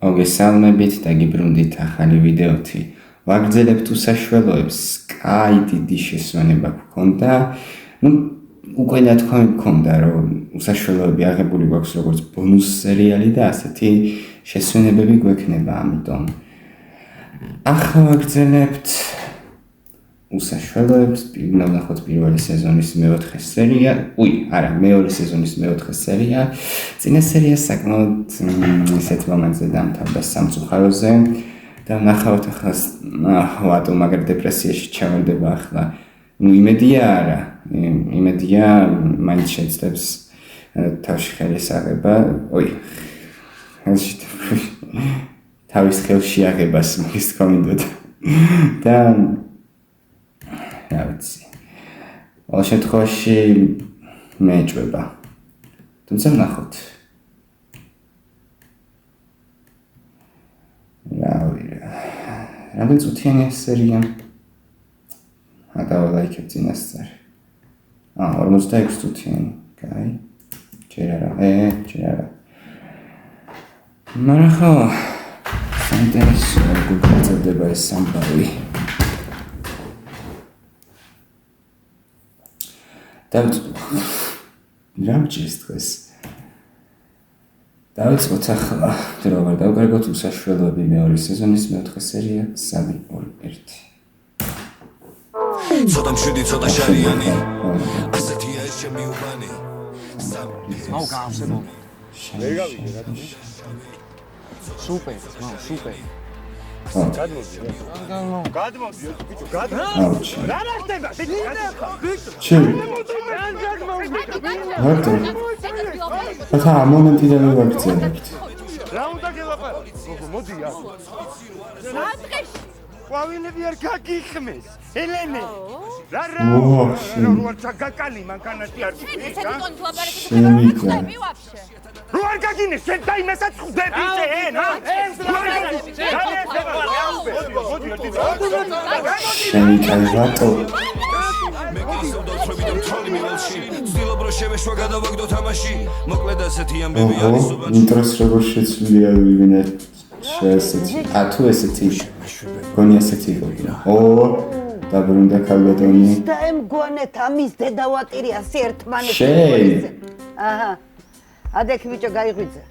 მოგესალმებით და გიბრუნდით ახალი ვიდეოთი. ვაგრძელებთ უსაშველოებს, კაი დიდი შესვენება გქონდა. უკვე ნათქვამი გქონდა, რომ უსაშველოები აღებული გვაქვს როგორც ბონუს სერიალი და ასეთი შესვენებები გვექნება, ამიტომ ახლა ვაგრძელებთ უსაშველოებს, ვნახოთ პირველი სეზონის მეოთხე სერია, მეორე სეზონის მეოთხე სერია. წინა სერია საკმაოდ ისეთ მომენტზე დამთავრდა სამწუხაროზე და ვნახავთ ახლა ვატო მაგარ დეპრესიაში ჩავარდება ახლა. იმედია არა, იმედია მაინც შეძლებს თავში ხელის აღება, თავის ხელში აღებას მის თქომიდოდა და რა ვიცი. ყოველ შემთხვევაში მეეჭვება. თუმცა ვნახოთ. რამდენი წუთიანია სერია? დავალაიქებ წინასწარ. 46 წუთიანი. კაი. ჯერ არა. მაგრამ ხო, საინტერესო გულწრფელდება ეს სამყარო. რამჭირს დღეს. დავიწყოთ ახლა, დრო ვარ დავკარგოთ უსაშველოები მეორე სეზონის მეოთხე სერია 3-2-1. ცოტა მშვიდი, ცოტა შარიანი. ასეთია ეს ჩემი უბანი. მაუ გაავსებო. ვერ გავიგე რა. სუპერ. გადმოდი. ბიჭო, გადმოდი. რა ხდება? ჩი. ხა მომენტი და ვაგრძელებთ. რა უნდა გელაპარაკო? მოდი აქ. რა დღეში? ყვავილები არ გაგიხმეს. ელენე. რა ვარ ჩაგაკალი მანქანაში არ შენ ესეთი ტონით ლაპარაკობ შემიძლია. ვაფშე. რო არ გაგინე, შენ დაიმესაც ხვდები შენ, ეს რა შემიძლია. ინტროს როგორ შეცვლილია ვინმე შეესეთი. თუ ესეთი გონი ესეთი იყო. დაბრუნდა ქალბატონი. და ემგონეთ ამის დედავატირი ასე ერთმანეთს. შენ. აჰა. ადექი ბიჭო გაიღვიძე.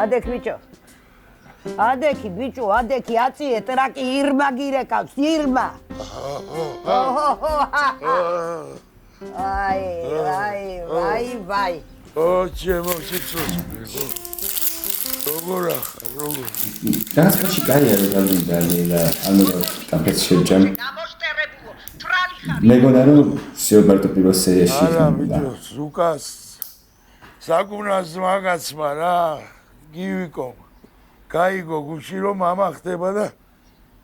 ადექი ბიჭო, აწიე ტრაკი ირმა გირეკავს, ირმა. აი. ჩემო სიცოცხლე. როგორ ახლა? დასკაში კაია რომ დავიდა და ანუ კაფეს შეჭამ. დამოშტერებულო, თრალი ხარ. მეგონა რომ სიობარტო პირველ სერიაში არა ბიჭო, ზუკას საკუნას მაგაცმა რა, გივიკო. გაიგო გუში რომ მამა ხდება და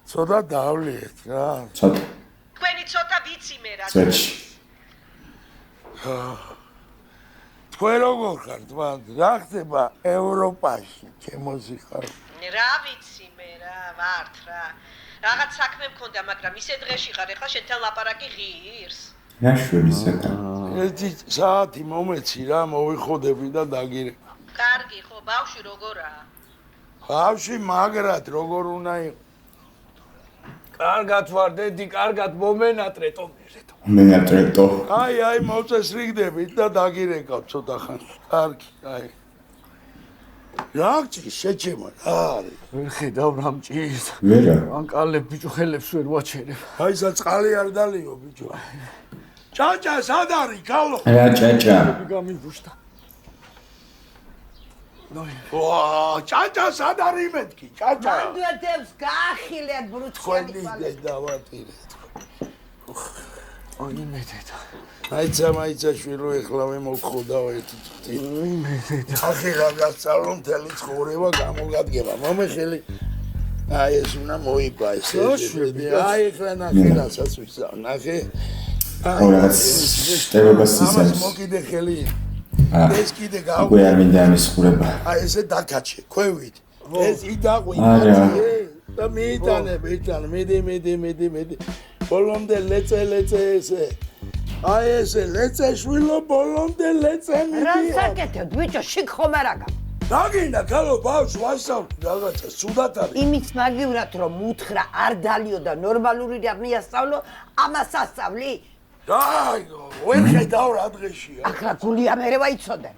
ცოტა დავლიეთ რა. ცოტა. თქვენი ცოტა ვიცი მე რა. წეში. თქვენ როგორ ხართ მან? რა ხდება ევროპაში, ჩემოსი ხარ? რა ვიცი მე რა, ვართ რა. რაღაც საქმე მქონდა, მაგრამ ისე დღეში ხარ, ეხლა შენთან ლაპარაკი ღირს. რა შვილისაკა? ერთი საათი მომეცი რა, მოვიხოდები და დაგირე. კარგი ხო, ბავშვი როგორაა? ბავშვი მაგრად როგორ უნდა იყო? კარგად ვარ დედი, კარგად მომენატრეტო. მენატრეტო. აი მოწესრიგდებით და დაგირეკავ ცოტა ხანს. კარგი, აი. რა გჭირს შეჩემო რა არის? ვერ ხედავ რამჭირს. ვერა. ანკალებ ბიჭო ხელებს ვერ ვაჩერებ. აი სა წყალი არ დალიო ბიჭო. ჭაჭა სად არის გალო? რა ჭაჭა? გამიბუშტა. ჭაჭა სად არის მეთქი? ჭაჭა. მანდვედებს გაახილეთ ბრუცხელი. ხონი დავატირე. მე დედა. აიცა შვილო ეხლა მე მოგხოდავ ერთი წუთი. მე დედა. ახი რა გასწავლო მთელი ცხოვრება გამოგადგება. მომეხელი. აი ეს უნდა მოიგვა ესე. აი ეხლა ნახე რასაც ვისწავლ. ნახე. რაღაც შტებებას ისევ. მოკიდე ხელი. ეს კიდე უკვე არ მინდა ამის ხურება. აი ესე დაკაჩე, ქვევით. ეს იდაყვი. და მიიტანე. მედი. ბოლომდე ლეწე ესე. აი ესე ლეწე შვილო ბოლომდე ლეწე მიდი. რა საკეთებ ბიჭო, შიგ ხომ არ აგა. დაგინდა ქალო ბავშვ ვასწავლი რაღაცა სუდათ არის. იმის მაგივრად რომ უთხრა არ დალიო და ნორმალური რა მიასწავლო, ამას ასწავლი? აი, ვერ ხედავ რა დღეშია. ახლა გულია მერე ვაიცოდე.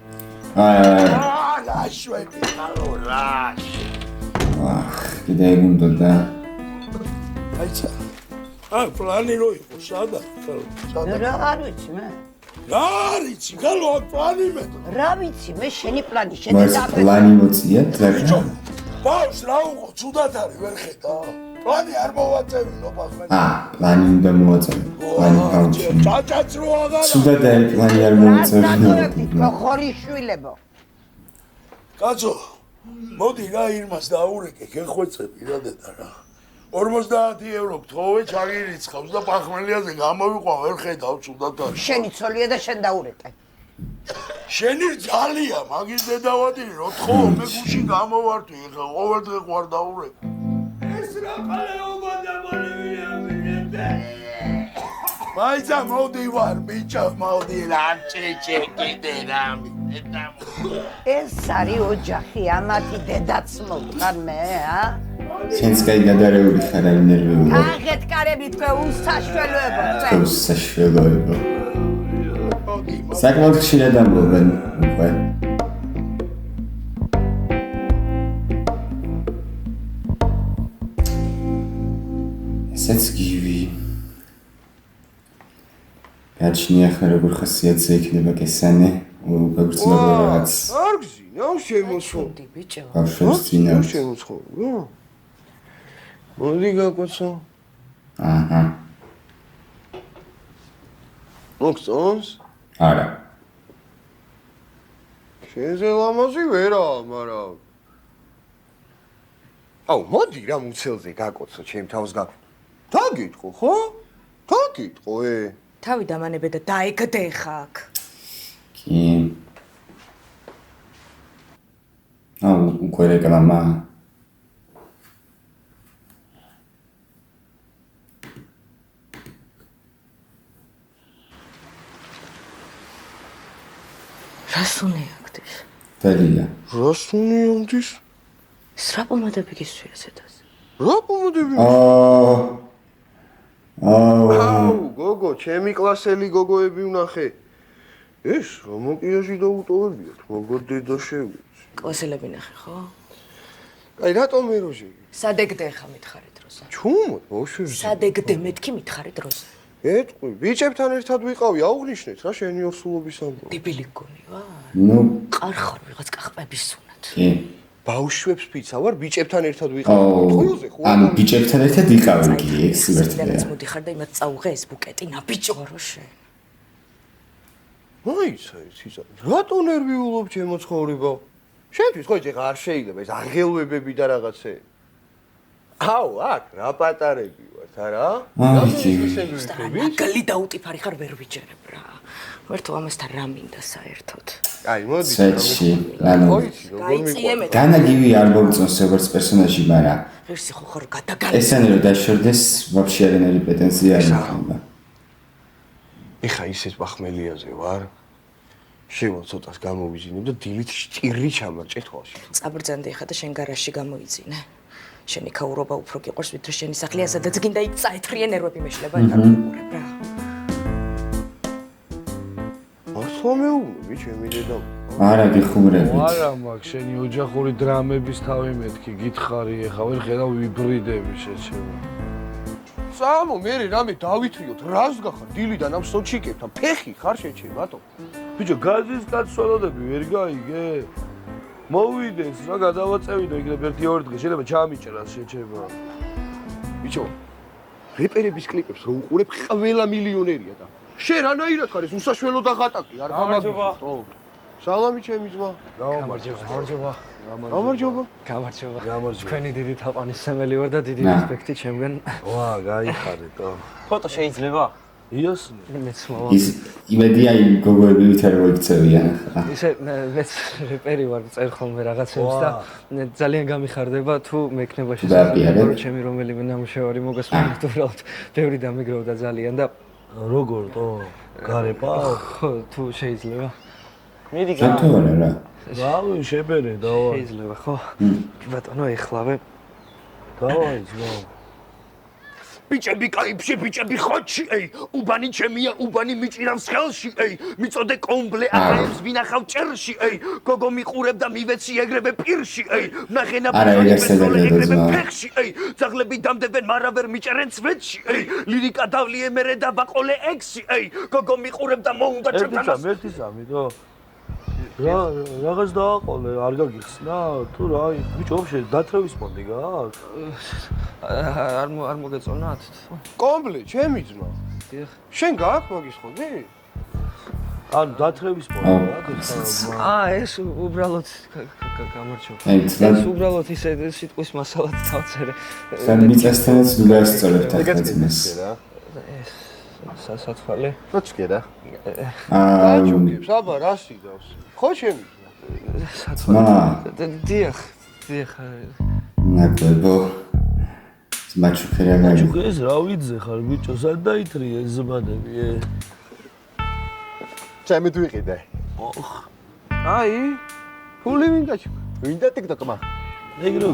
ლაშვები ქალო ლაშ. კიდე ეგ უნდა. აიცა. პლანი რო იყო სადა ქალო. რა არ ვიცი მე. რა არიცი ქალო პლანი მე. რა ვიცი მე შენი პლანი მას შენი პლანი მოწია ძაგა. ბავშვ რა უყო ცუდად არის ვერ ხედავ. პლანი არ მოვაწევინო ბახმენ. პლანი უნდა მოვაწევი. პლანი გავუჩინე. ჭაჭაც რო აღარა. ცუდად არის პლანი არ მოვაწევი. ხორი შვილებო. კაცო, მოდი რა ირმას დაურეკე, გეხვეწები რა დედა რა. 50 ევრო გთხოვე ჩაგირიცხავს და პახმელიაზე გამოვიყვა ვერ ხედავ ცუდად არის. შენი ცოლია და შენ დაურეკე. შენი ძალია, მაგის დედავადი რო თხოვ მე გუში გამოვარდი, ეხლა ყოველდღე ყوار დაურეკე. ეს რა ყალეობა დამალევია მინდა. მაიცა მოდი ვარ, ბიჭო, მოდი რა ჭეჭე კიდე რა მინდა. ეს არის ოჯახი, ამათი დედაც მოვყარ მე, ა? შენს კაი გადარეული ხარ არ ნერვიულო. აღეთ კარები თქვენ უსაშველოებო თქვენ. უსაშველოებო. საკმაოდ ხშირად ამბობენ უკვე. ესეც გივი. გაჩნია ხარ როგორ ხასიათზე იქნება კესანე. გაგრძელება რაღაც. არ გზინო შემოცხო. ბიჭო. ბავშვებს წინა. შემოცხო. მოდი გაკოცო. აჰა. მოგწონს? არა. შენზე ლამაზი ვერა, მაგრამ აუ, მოდი რა მუცელზე გაკოცო, ჩემ თავს გაკ. დაგიტყო, ხო? დაგიტყო, თავი დამანებე და დაეგდე ხაკ. კი. აუ, უკვე რეკლამა. რას უნეაქდეს? დალია. რას უნეაქდეს? რა პომადები გისვია ზედას? რა პომადები? აუ, გოგო, ჩემი კლასელი გოგოები ვნახე. ეს რა მოკიაჟი დაუტოვებიათ, მაგარ დედა შეგვიძლია. კლასელები ნახე, ხო? აი, რატომ ეროჟე? სადეგდე ხა მითხარით როზე. ჩუმოთ, მოშვი. სადეგდე მეთქი მითხარით როზე. ეტყვი, ბიჭებთან ერთად ვიყავი, აუღნიშნეთ რა შენი ორსულობის ამბავი. დებილი გონი ვარ? ნუ, ყარხარ ვიღაც კახპების სუნათ. კი. ბავშვებს ფიცავარ, ბიჭებთან ერთად ვიყავი. თოიოზე ხო? ანუ ბიჭებთან ერთად იყავი კი, ეგ სიბერთლეა. ეს მოდიხარ და იმათ წაუღე ეს ბუკეტი, ნაბიჭო რო შენ. აი, საერთოდ რატო ნერვიულობ ჩემო ცხოვრებო? შენთვის ხო ეხა არ შეიძლება ეს აღელვებები და რაღაცე. აუ, აქ რა პატარები ვართ, არა? მაგალი დაუტიფარი ხარ ვერ ვიჯერებ რა. ვერთო ამასთან რა მინდა საერთოდ. აი, მოდი. სეჩი, ანუ განა გივი არ მოგწონს როგორც პერსონაჟი, მაგრამ ღირსი ხო ხარ გადაგალი. ესენი რომ დაშორდეს, ვაფშე არანაირი პოტენცია არ მაქვს. ეხა ისეთ ბახმელიაზე ვარ. შევარ ცოტას გამოვიძინებ და დილით ჭირი ჩამარჭე თვალში. წაბრძანდი ხა და შენ გარაჟში გამოიძინე. შენი ქაურობა უფრო გიყვარს ვიდრე შენი სახლი, სადაც გინდა იქ წაეთრიე ნერვები მეშლება ეხა გიყურებ რა. ახლა მეუბნები ჩემი დედა. არა გიხურებით. არა მაგ შენი ოჯახური დრამების თავი მეთქი, გითხარი ეხა ვერ ხედავ ვიბრიდები შეჩება. სამო, მე რამე დავითრიოთ, რას გახარ დილიდან ამ სოჩიკებთან, ფეხი ხარ შეჩე, ბატო. ბიჭო, გაზის კაცვალოდები ვერ გაიგე? მოვიდეს, რა გადავაწევინო იქნებ 1-2 დღე, შეიძლება ჩამიჭრას შეჩება. ბიჭო, რეპერების კლიპებს რო უყურებ, ყველა მილიონერია და შენ რანაირად ხარ ეს უსაშველო და ღატაკი, არ გამარჯობა. სალამი ჩემი ძმა. გამარჯობა. გამარჯობა. გამარჯობა. თქვენი დიდი თაყვანისმცემელი ვარ და დიდი რესპექტი ჩემგან. ვა, გაიხარეთ. ფოტო შეიძლება? იოსნე. მეც მოვა. ის იმედია იმ გოგოები ვითარ მოიქცევიან ახლა. ისე მეც რეპერი ვარ, წერ ხოლმე რაღაცებს და ძალიან გამიხარდება თუ მექნება შესაძლებელი რომ ჩემი რომელიმე ნამუშევარი მოგესმენთ უბრალოდ ბევრი დამიგროვდა ძალიან და როგორ თო? გარეპა? ხო, თუ შეიძლება. მიდი შეთხოვნა რა. რავი შეფერე დავა. შეიძლება ხო? ბატონო ეხლავე. დავაი ძმა. ბიჭები კაიფში, ბიჭები ხოჩი, უბანი ჩემია, უბანი მიჭირავს ხელში, მიწოდე კომბლე აკრეებს ვინახავ ჭერში, გოგო მიყურებ და მივეცი ეგრევე პირში, ნახენა ეგრევე ფეხში, ძაღლები დამდებენ, მაგრამ ვერ მიჭერენ ცვეთში, ლირიკა დავლიე მერე და ბაყოლე ექსი, გოგო მიყურებ და მოუნდა ჩემთან. ერთი სამი და რაღაც დააყოლე, არ გაგიხსნა? თუ რა, ბიჭო, ვაფშე დათრევის ფონდი გააქვს? არ მოგეწონათ? კომბლე, ჩემი ძმა. შენ გააქვს მაგის ხონდი? ანუ დათრევის ფონდი გააქვს? ეს უბრალოდ გამარჯობა. ეს უბრალოდ ისე სიტყვის მასალად დავწერე. სან მიწასთანაც დაასწორებთ ახლა ძმას. სასათვალე. ნოჩკე რა. აა, საბა რა სიდავს? ხო ჩემი საათვალე. დიახ. ნაკლებო. მაჩუქერაგა. ეს რა ვიძე ხარ ბიჭო, სად დაითრიე ეს ზბადები? ჩემი თუ იყიდე. აი, ფული ვინ გაჩუქ? ვინდა TikTok-მა? ეგრო.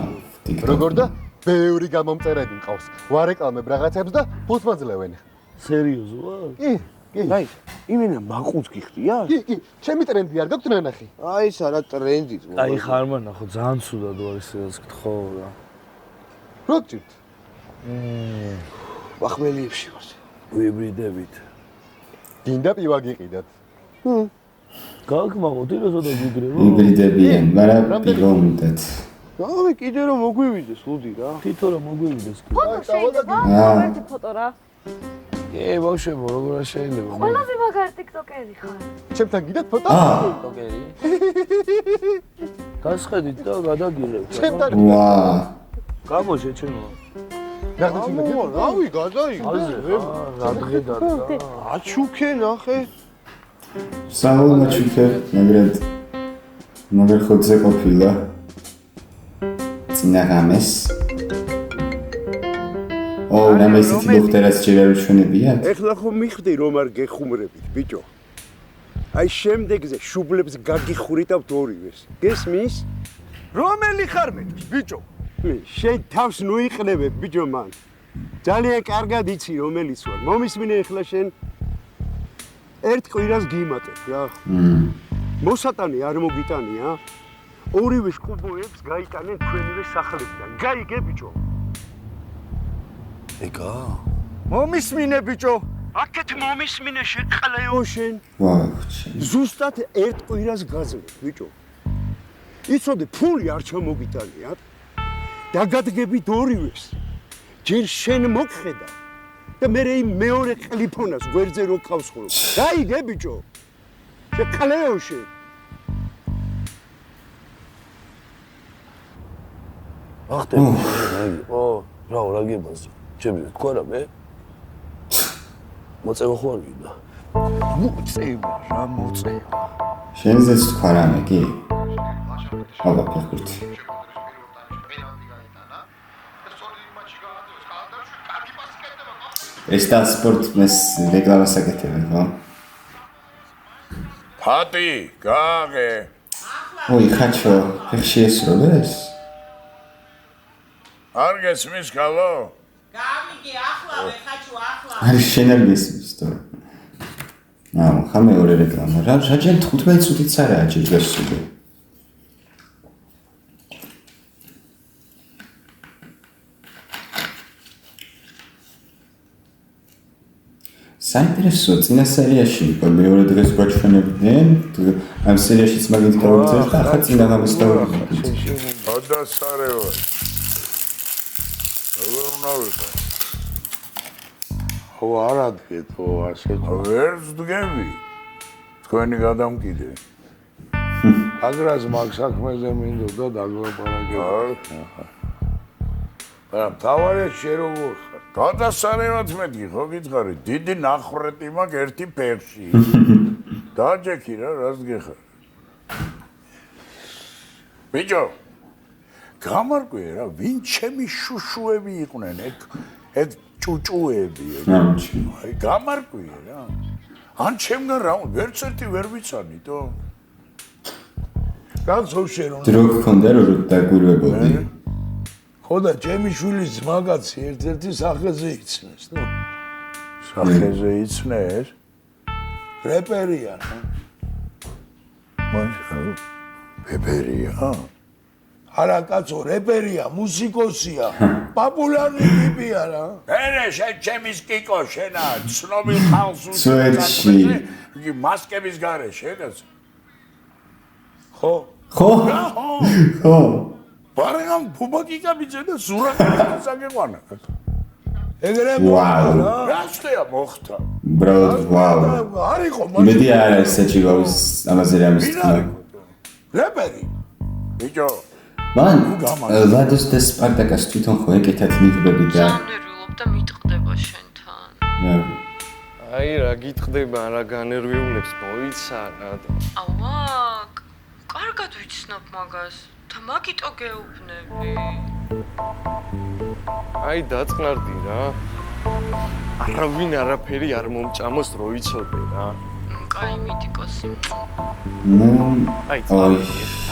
როგორ და? ბევრი გამომწერები მყავს. ვარეკლამებ რაღაცებს და ფულს მაძლევენ. სერიოზულად? კი. აი, იმენა მაყუც გიხდია? კი, ჩემი ტრენდი არ გაქვთ ნანახი? აი, ეს არა ტრენდი ძმო. აი ხარმა ნახო, ძალიან ცუდად არის ეს გთხოვ რა. რო გჭირთ? ვახმელიებში ვარ. ვიბრიდებით. გინდა პივა გიყიდათ? გაგმაღოთ იროსოდა გიგრევა. ვიბრიდებიან, მაგრამ პივა უნდათ. რავი, კიდე რომ მოგვივიდეს, ლუდი რა. თითო რომ მოგვივიდეს. ფოტო შეიძლება? ერთი ფოტო რა. ბავშვებო, როგორ შეიძლება? ყველაზე მაგარი TikTok-ერი ხარ. ჩემთან გიდათ ფოტო? TikTok-ერი. გასხედით და გადაგიღებთ. ჩემთან. ვა. გამოშე ჩემო. რავი, გადაიღე. რა დღედა და აჩუქე ნახე. საულ მაჩუქე, მაგრამ ხოძე ყოფილა. წინაღამეს. რამე ისეთი დოქტორას ჯერ ჩვენებიათ? ეხლა ხო მიხვდი რომ არ გეხუმრებით, ბიჭო. აი შემდეგზე შუბლებს გაგიხურითავთ ორივეს. გესმის? რომელი ხარ მე, ბიჭო? შენ თავს ნუიყნებებ, ბიჭო მან. ძალიან კარგად იცი რომელიც ვარ. მომისმინე ეხლა შენ ერთ კვირას გიმატებ რა. მოსატანი არ მოგიტანია? ორივე შუბლებს გაიტანენ თქვენივე სახლებიდან. გაიგე ბიჭო? ეგა? მომისმინე ბიჭო. აქეთ მომისმინე შეყალეო შენ. ვაუჩი. ზუსტად ერთ კვირას გაძლევ ბიჭო. იცოდე ფული არ ჩამოგიტანიათ. დაგადგებით ორივეს. ჯერ შენ მოგხედა და მე იმ მეორე ყლიფონას გვერდზე რო ყავს ხოლმე. გაიგე ბიჭო? შეყალეო შენ. ახტე. რა რა გებაზე? ჩემი თქვა რა მე? მოწევა ხო არ გინდა? მოწევა რა მოწევა. შენზეც თქვა რამე კი? აბა ფეხბურთი. ეს და სპორტმეს რეკლამას აკეთებენ, ხო? ფატი, გააღე. ოი, ხაჩო, ფეხში ესროლეს? არ გესმის გალო? გამიგე ახლავე ხაჩო ახლავე. არის შენ არ გესმის თო. ხა მეორე რეკლამა. რა ჯერ 15 წუთიც არაა ჯერ გასული. საინტერესო წინა სერიაში მეორე დღეს გვაჩვენებდნენ ამ სერიაშიც მაგით გავუძერთ და ახლა წინაღამის დავუძერთ. ადასარევა. როგორ უნდა ვიყო? ხო არ ადგეთ, ხო ასე. ვერც დგები. თქვენი გადამკიდე. აგრას მაგ საქმეზე მინდოდა დაგლაპარაკე. თავარია შენ როგორ ხარ? გადასარევად მეტი ხო გითხარი? დიდი ნახრეტი მაქვს ერთი ფეხში. დაჯექი რა, რას გეხარ? ბიჭო, გამარკვია რა, ვინ ჩემი შუშუები იყვნენ, ეგ ჭუჭუები. აი, გამარკვია რა. ან ჩემგან რა, ვერც ერთი ვერ ვიცანითო. კაცო შენ დრო გქონდა რომ დაგვირვებოდი. ხო და ჩემი შვილის მაგაცი ერთ-ერთი სახეზე იცნეს, ნუ. სახეზე იცნეს? რეპერია, რა. მაშინ რეპერია? არა კაცო, რეპერია, მუსიკოსია, პოპულარული ტიპია რა. ერე შენ ჩემის კიკო შენა, ცნობილ ხალხს სვეტში. იგი მასკების გარეშე, კაცო. ხო? ხო? ხო. ბარეგან ფუბაკიკა ბიჭენა სურათი საგეყვანა. ეგრე ვაუ. რა ხდება მოხდა? ბრალოდ ვაუ. არისო მედი არა ესეთი გავის ამაზე რამის თქმა. რეპერი. ბიჭო მან ლადოს და სპარტაკას თვითონ ხო ეკეთათ ნიღბები და განერვილობ და მიტყდება შენთან. აი რა გიტყდება, რა განერვიულებს მოიცა რა. ავა, კარგად ვიცნობ მაგას. და მაგიტო გეუბნები. აი დაწყნარდი რა. არავინ არაფერი არ მომჭამოს რო იცოდე რა. კაი მიტიკოსი. ნუ აი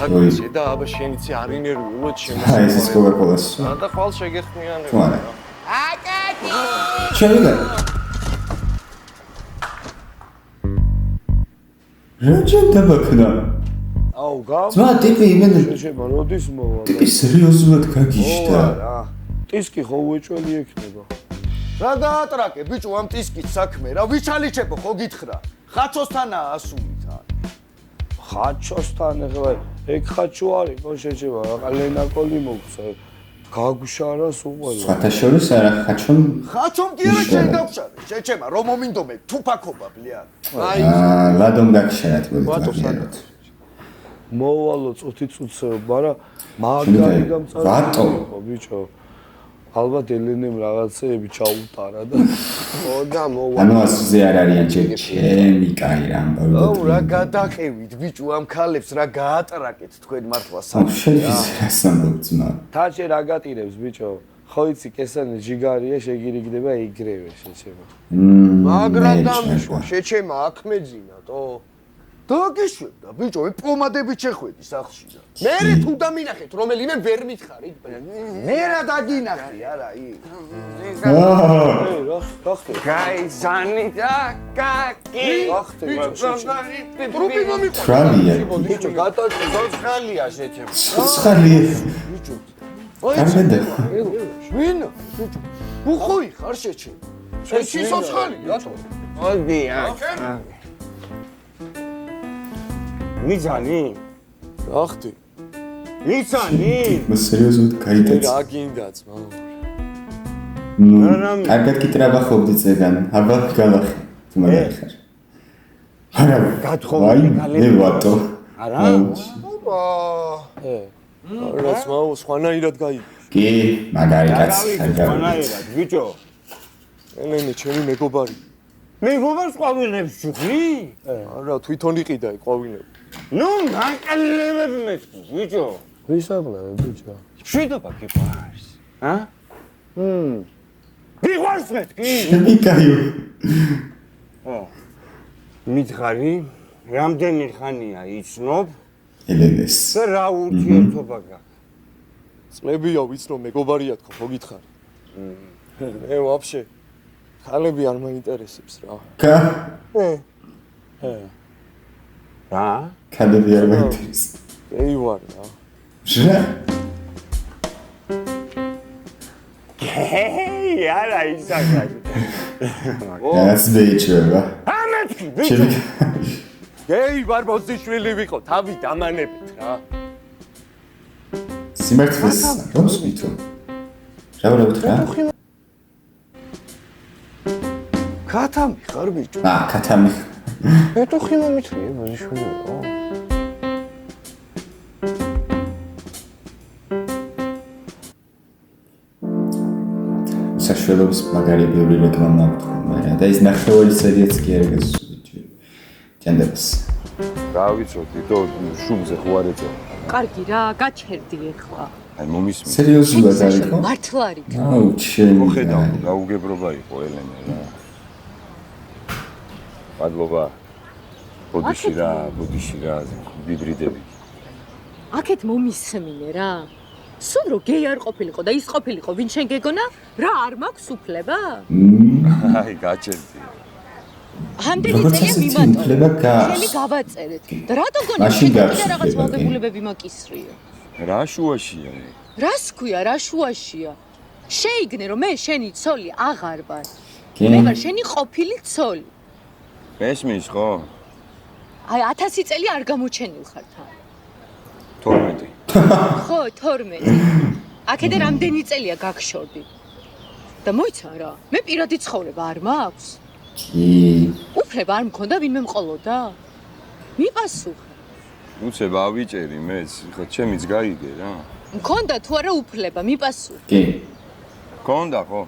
აგიცე და აბა შენიცი არ ინერვიულოდ შემოსა. აი ეს კოკაკოლას. და ხვალ შეგეხმიანებ. აკაკი! შეიძლება. რაჯენ დაბაქნა. აუ გამ. ძმა ტიპი იმენ შეება როდის მოვა? ტიპი სერიოზულად გაგიშდა. ტისკი ხო უეჭველი ექნება. რა გაატრაკე ბიჭო ამ ტისკით საქმე რა ვიჩალიჩებო ხო გითხრა ხაჩოსთანაა ასული თან ხაჩოსთან ეხლა ეგ ხაჩო არის ხო შეჭება რა ლენაკოლი მოგცა გაგუშარას უყველო სხვათა შორის არა ხაჩომ კი არა შენ გავშარე შეჭება რომ მომინდომე თუფაკობა ბლია აი ლადომ გაგშარათ მოიწვიეთ მოვალო წუთი წუთს არა მაგარი გამწარი ვატო ხო ბიჭო ალბათ ელენემ რაღაცეები ჩაუტარა და ხო და მოვა ანუ ასზე არ არიან ჩემი კაი რამბა აუ რა გადაყევით ბიჭო ამ ქალებს რა გაატრაკეთ თქვენ მართლა სამბობცმა თაჩე რა გატირებს ბიჭო ხო იცი კესანი ჯიგარია შეგირიგდება იგრევე შეჩება მაგრამ დამიშვა შეჩემა აქ მეძინა თო დაგიშვებდა ბიჭო პომადებით შეხვედი სახლში და მე თუ დამინახეთ რომელიმე ვერ მითხარით მე რა დაგინახი არა რა ხდება გაიზანი და კაკი ტრუპი მომიყვა ტრალია ბიჭო გატოცხალია შეჩემ ცხალია ბიჭო კარგად ვინ ბიჭო უხოი ხარ შეჩემ შეჩი სოცხალი რატო მოდი მიცანი? რა ხდი? მიცანი? სერიოზულად გაიტაცა. რა გინდა ძმა? ნუ, კარგად გიტრაბახობდი წეგან, აბა გალახი. თუმცა ხარ. არა, გათხოვდი გალები. მე ვატო. არა? ოპა. რა ძმა, სხვანაირად გაიგე. კი, მაგარი კაცი, კარგად. სხვანაირად, ბიჭო. ელენე, ჩემი მეგობარი. მეგობარს ყვავინებს შუხლი? არა, თვითონ იყიდა ყვავინები. ნუ განკლებები მეთქი, ბიჭო. ვისაბრა, ბიჭო. შვიდობა გიყვარს. ა? გიყვარს მეთქი? მიკაიო. მითხარი, რამდენი ხანია იცნობ? ელენეს. და რა ურთიერთობა გაქვს? წლებია ვიცნობ მეგობარია თქო, ხო გითხარი? მე ვაფშე ხალები არ მაინტერესებს რა. კა? რა? ხალები არ მაინტერესებს. ეი ვარ რა. ჟა? ჰეი, არა ისაკა. ეს ბიჭება. ამეთქი, ბიჭო. ეი ვარ მოძიშვილი ვიყო, თავი დამანებით რა. სიმართლეს როს ვითო? რა ვარ უთხრა? ქათამი ხარ ბიჭო? ქათამი. მე თუ ხიმა მithრია ბიჭო. საშუალების მაგარი ბევრი რეკლამა აქვს მაგრამ და ის ნახევარი სერიაც კი არ გასული. ჯანდებს. რა ვიცოდი, თო შუბზე ხო არ ეწევა. კარგი რა, გაჩერდი ახლა. აი მომისმენ. სერიოზულად არის ხო? მართლა არის. აუ, ჩემი. მოხედავ, გაუგებრობა იყო ელენე რა. მადლობა. ბოდიში რა, ბიბრიდები. აქეთ მომისმინე რა. სულ რო გეი არ ყოფილიყო და ის ყოფილიყო, ვინ შენ გეგონა? რა არ მაქვს უფლება? აი, გაჩერდი. ამდენი წელია მიმატო. შენი გავაწერეთ. და რატო გონი შენ რაღაც ვალდებულებები მაკისრიო? რა შუაშია? რას ქვია, რა შუაშია? შეიგნე რომ მე შენი ცოლი აღარ ვარ. მე ვარ შენი ყოფილი ცოლი. მესმის ხო? აი 1000 წელი არ გამოჩენილ ხარ თან. 12. ხო, 12. აქედან რამდენი წელია გაგშორდი? და მოიცა რა, მე პირადი ცხოვრება არ მაქვს. კი. უფლება არ მქონდა ვინმე მყოლოდა? მიპასუხე. უცებ ავიჭერი მეც, ხო ჩემიც გაიგე რა. მქონდა თუ არა უფლება, მიპასუხე. კი. მქონდა ხო?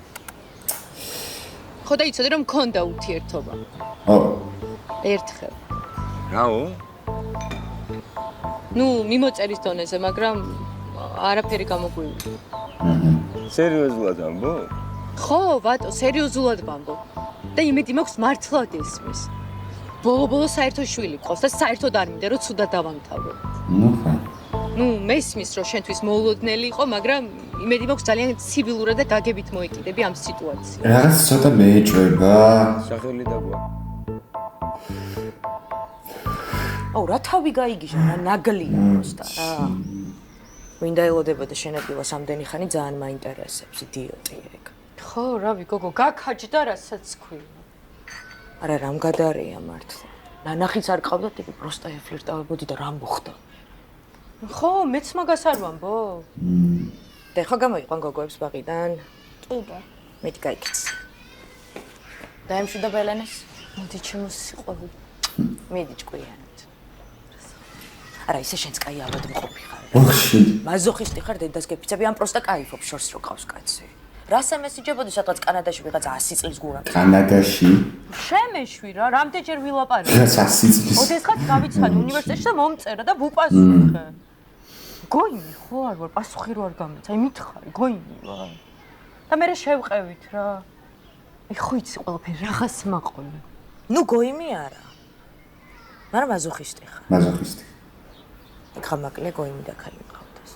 ხო და იცოდე რომ მქონდა ურთიერთობა. ო. ერთხელ. რაო? ნუ მიმოწერის დონეზე, მაგრამ არაფერი გამოგვივიდა. სერიოზულად ამბობ? ხო, ბატო, სერიოზულად ვამბობ. და იმედი მაქვს მართლად ისმის. ბოლო-ბოლო საერთო შვილი გყავს და საერთოდ არ მინდა რომ ცუდად დავამთავრო. ნუ მესმის რომ შენთვის მოულოდნელი იყო, მაგრამ იმედი მაქვს ძალიან ცივილურად და გაგებით მოიკიდები ამ სიტუაციას. რაღაც ცოტა მეეჭვება. სახელი დაგვა. აუ რა თავი გაიგიშა რა ნაგლია პროსტა რა. მინდა ელოდებოდა შენადგილას ამდენი ხანი ძალიან მაინტერესებს იდიოტი ეგ. ხო, რავი, გოგო, გაქაჯდა რასაც ქვია. არა, რამ გადარია მართლა. ნანახიც არ ყავდა, ტიპი პროსტა ეფლირტავებოდი და რა მოხდა. ხო, მეც მაგას არ ვამბობ. და ხო გამოიყვან გოგოებს ბაღიდან? კიდე. მეტი გაიქეც. და ემშვიდა ბელენეს? მოდი ჩემო სიყვარული. მიდი ჭკვიანად. არა, ისე შენც კაი ალბათ მყოფი ხარ. ოხში. მაზოხისტი ხარ, დედას გეფიცები, ან პროსტა кайფობ შორს რო ყავს კაცი. რას ამესიჯებოდი სადღაც კანადაში ვიღაცა 100 წლის გურა. კანადაში? შემეშვი რა, რამდენჯერ ვილაპარაკე. ვიღაცა 100 წლის. ოდესღაც გავიცხადე უნივერსიტეტში და მომწერა და ვუპასუხე. გოიმი ხო არ ვარ, პასუხი რო არ გამეცა, აი მითხარი, გოიმი ვარ. და მე შევყევით რა. აი ხო იცი ყველაფერი რაღაც მაყოლე. ნუ გოიმი არა. მაგრამ მაზოხისტი ხარ. მაზოხისტი. ხამაკლე გოიმი და ქალი მყავდეს.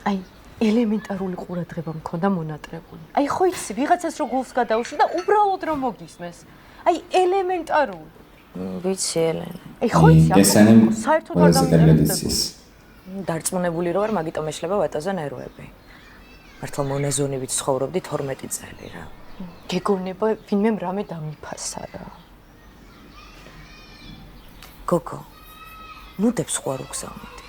აი ელემენტარული ყურადღება მქონდა მონატრებული. აი ხო იცი, ვიღაცას რო გულს გადაუშვი და უბრალოდ რომ მოგისმეს. აი ელემენტარული. ვიცი ელენე. აი ხო იცი, საერთოდ არ დამოკიდებულის. დარწმუნებული რო ვარ, მაგიტომ ეშლება ვატაზე ნერვები. მართლა მონაზონივით ცხოვრობდი 12 წელი რა. გეგონება ვინმე რამე დამიფასა რა. გოგო, ნუდებს ხო არ უგზავნიდი.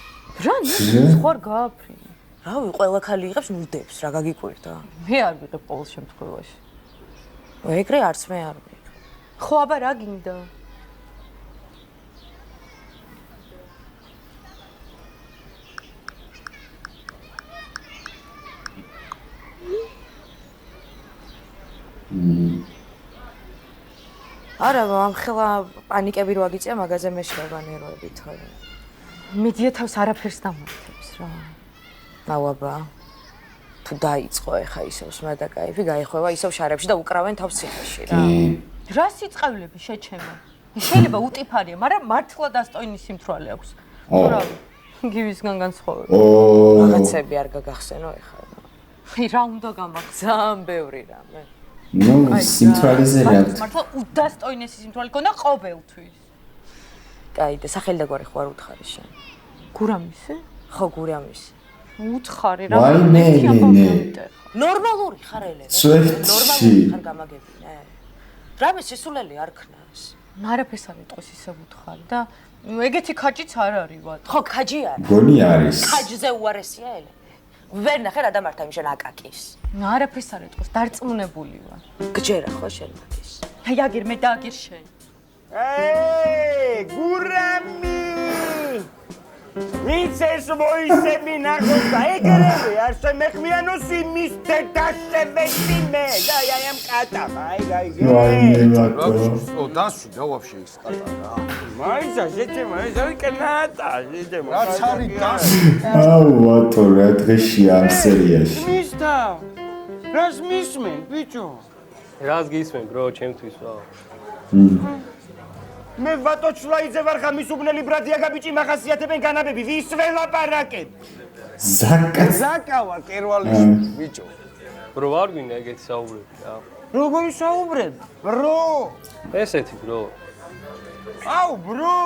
რა ნუდებს ხო არ გააფრინე. რავი, ყველა ხალი იღებს ნუდებს, რა გაგიკვირდა? მე არ ვიღებ ყოველ შემთხვევაში. ეგრე არც მე არ ვიღებ. ხო, აბა რა გინდა? არა, ამხელა პანიკები რო აგიწია მაგაზე მეშლება ნერვები თორე. მედია თავს არაფერს დამართებს რა. ნავაბა. თუ დაიწყო ეხა ისევ სმა და кайფი გაიხვევა ისევ შარებში და უკრავენ თავს ციხეში რა. რა სიწყავლები შეჩემა? შეიძლება უტიფარია, მაგრამ მართლა დასტოინი სიმთვრალე აქვს. რა? გივისგან განსხვავება. რაღაცები არ გაგახსენო ეხა. რა უნდა გამახსენო? ძალიან ბევრი რამე. ნუ სიმთვრალეზე რა. მართლა უდასტოინესი სიმთვრალე ქონდა ყოველთვის. კაი, და სახელი და გვარი ხო არ უთხარი შენ? გურამისი? ხო, გურამისი. უთხარი რა. ნორმალური ხარ ელენე? ნორმალური ხარ გამაგებინე? რამე სისულელი არ ქნას. არაფერს არ იტყვის ისე უთხარი და ეგეთი ქაჯიც არ არის ვატ. ხო, ქაჯი არის. გონი არის. ქაჯზე უარესია ელენე. ვერ ნახე რა დამართა იმ შენ აკაკის. არაფერს არ იტყვის, დარწმუნებული ვარ. გჯერა ხო შენ მაგის. აი აგერ მე და აგერ შენ. გურამი! მიცეს მოისები ნახოს და ეგრევე არ შემეხმიანოს იმის დედაშევეთი მე და აი ამ კატა აი ო დასვი და ვაფშე ის კატა რა მაიცა შეჭე მაიცა კნატა შეჭე რაც არის დასვი აუ ვატო რა დღეში ამ სერიაში მისთა რას მისმენ ბიჭო რას გისმენ ბრო ჩემთვის ვა მე ვატო ჩლაიძე ვარ ხამისუბნელი ბრადია გაბიჭი მახასიათებენ განაბები ვის ველაპარაკებ ზაკა ვარ კერვალიშვილი ბიჭო ბრო არ გვინდა ეგეთი საუბრები რა როგორი საუბრები ბრო ესეთი ბრო აუ ბრო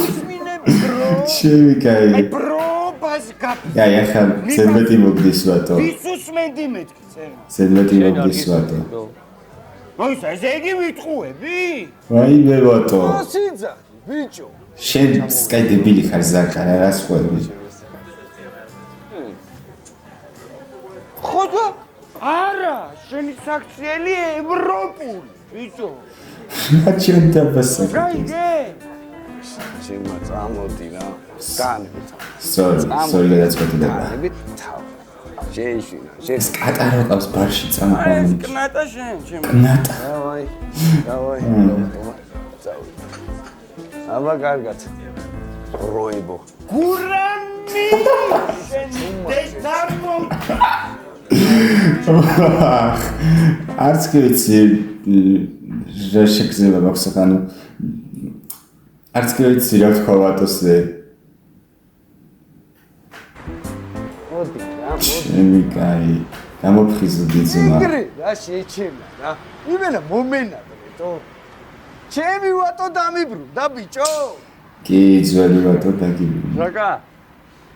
ისმინები ბრო ჩემი კაი აი ბრო ბაზგაფ აი ახლა ზედმეტი მოგდის ვატო ვის უსმენდი მეთქი წერმა ზედმეტი მოგდის ვატო მოიცა ესე იგი ვიტყუები აი მე ვატო სიძახი ბიჭო შენ სკაი დებილი ხარ ზაკა რა რას ხვევი ხოდა არა შენი საქციელი ევროპული ბიჭო ჩენ დაბასა გაიგე შემა წამოდი რა განებით სწორი გადაწყვეტილება შეიშვინა ეს კატარო ყავს ბარში წამოყვანილი ეს კნატა შენ კნატა დავაი წავი აბა კარგად როებო გურამი შენ დესამო არც კი ვიცი რა შეგზება მაქვს ანუ არც კი ვიცი რა თქვა ვატოსზე ჩემი კაი გამოფხიზლდი ძმა რა შეჩემა რა იმენა მომენატრეთო ჩემი ვატო დამიბრუნდა ბიჭო კი ძველი ვატო დაგიბრუნდა ზაკა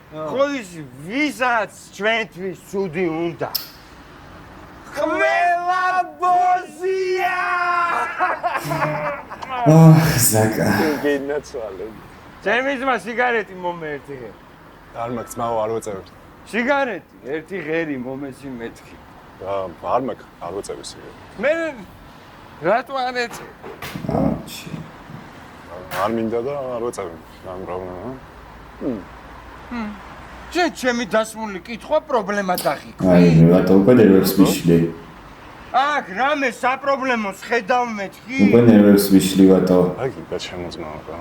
ხო ისი ვისაც ჩვენთვის ცუდი უნდა ყველა ბოზია ზაკა გენაცვალე ჩემი ძმა სიგარეტი მომერთი არ მაქვს ძმაო არ ვეწევებ სიგარეტი ერთი ღერი მომესი მეთქი არ მაქვს არ ვეწევი სიგარეტი მე რატო არ ეწე არ მინდა და არ ვეწევი ამ პრობლემა ჩემი დასმული კითხვა პრობლემა დახიქ აი მე ვატო უკვე ნერვებს ვიშლი აქ რამე საპრობლემოს ხედავ მეთქი უკვე ნერვებს ვიშლი ვატო აი და შემოძმაო რა